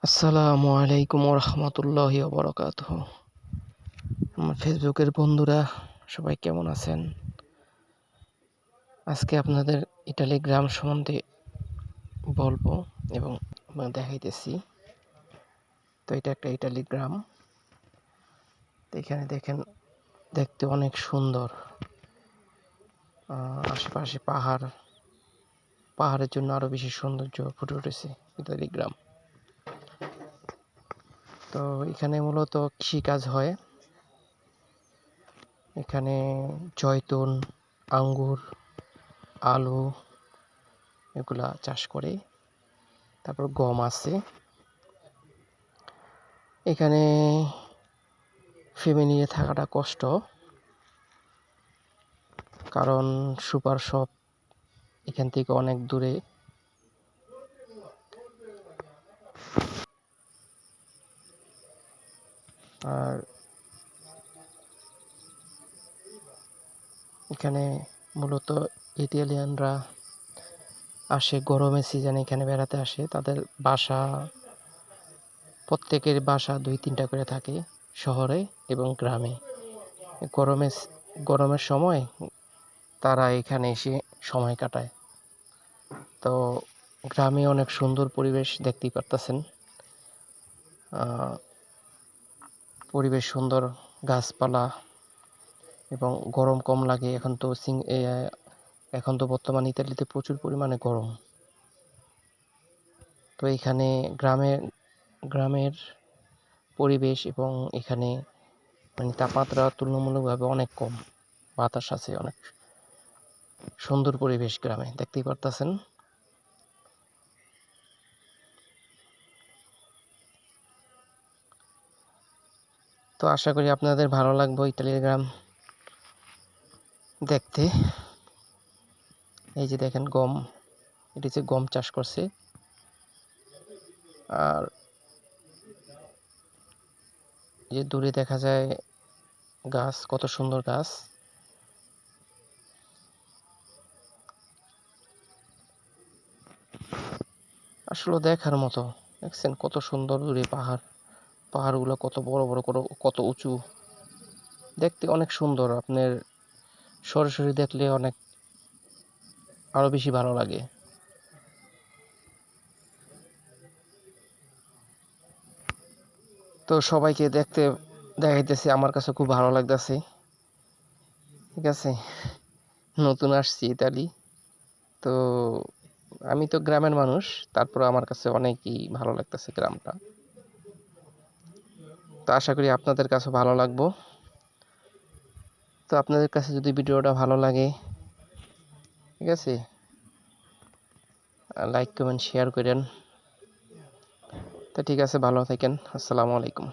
আসসালামু আলাইকুম রহমতুল্লাহি ওবরাকাতুহ। আমার ফেসবুকের বন্ধুরা সবাই কেমন আছেন? আজকে আপনাদের ইটালি গ্রাম সম্বন্ধে বলবো এবং দেখাইতেছি। তো এটা একটা ইটালি গ্রাম। তো এখানে দেখেন, দেখতে অনেক সুন্দর। আশেপাশে পাহাড়ের জন্য আরো বেশি সৌন্দর্য ফুটে উঠেছে ইটালি গ্রাম। তো এখানে মূলত কৃষিকাজ হয়। এখানে জয়তুন, আঙ্গুর, আলু এগুলা চাষ করে। তারপর গম আছে। এখানে ফ্যামিলি নিয়ে থাকাটা কষ্ট, কারণ সুপার শপ এখান থেকে অনেক দূরে। আর এখানে মূলত ইটালিয়ানরা আসে গরমের সিজনে, এখানে বেড়াতে আসে। তাদের বাসা, প্রত্যেকের বাসা 2-3টা করে থাকে শহরে এবং গ্রামে। গরমের সময় তারা এখানে এসে সময় কাটায়। তো গ্রামে অনেক সুন্দর পরিবেশ দেখতেই পারতেছেন। পরিবেশ সুন্দর, গাছপালা, এবং গরম কম লাগে। এখন তো বর্তমান ইতালিতে প্রচুর পরিমাণে গরম। তো এখানে গ্রামের পরিবেশ এবং এখানে তাপমাত্রা তুলনামূলকভাবে অনেক কম, বাতাস আছে, অনেক সুন্দর পরিবেশ গ্রামে দেখতেই পারতেছেন। তো আশা করি আপনাদের ভালো লাগবে ইতালির গ্রাম দেখতে। এই যে দেখেন গম, এটা হচ্ছে গম চাষ করছে। আর যে দূরে দেখা যায় গাছ, কত সুন্দর গাছ। আসলে দেখার মতো। দেখছেন কত সুন্দর দূরে পাহাড়গুলো কত বড় বড়, কত উঁচু, দেখতে অনেক সুন্দর। আপনার সরাসরি দেখলে আরো বেশি ভালো লাগে। তো সবাইকে দেখাইতেছি, আমার কাছে খুব ভালো লাগতেছে। ঠিক আছে, নতুন আসছি ইতালি। তো আমি তো গ্রামের মানুষ, তারপর আমার কাছে অনেকই ভালো লাগতেছে গ্রামটা। তো আশা করি আপনাদের কাছে ভালো লাগবো। তো আপনাদের কাছে যদি ভিডিওটা ভালো লাগে, ঠিক আছে, লাইক কমেন্ট শেয়ার করেন। তো ঠিক আছে, ভালো থাকেন। আসসালামু আলাইকুম।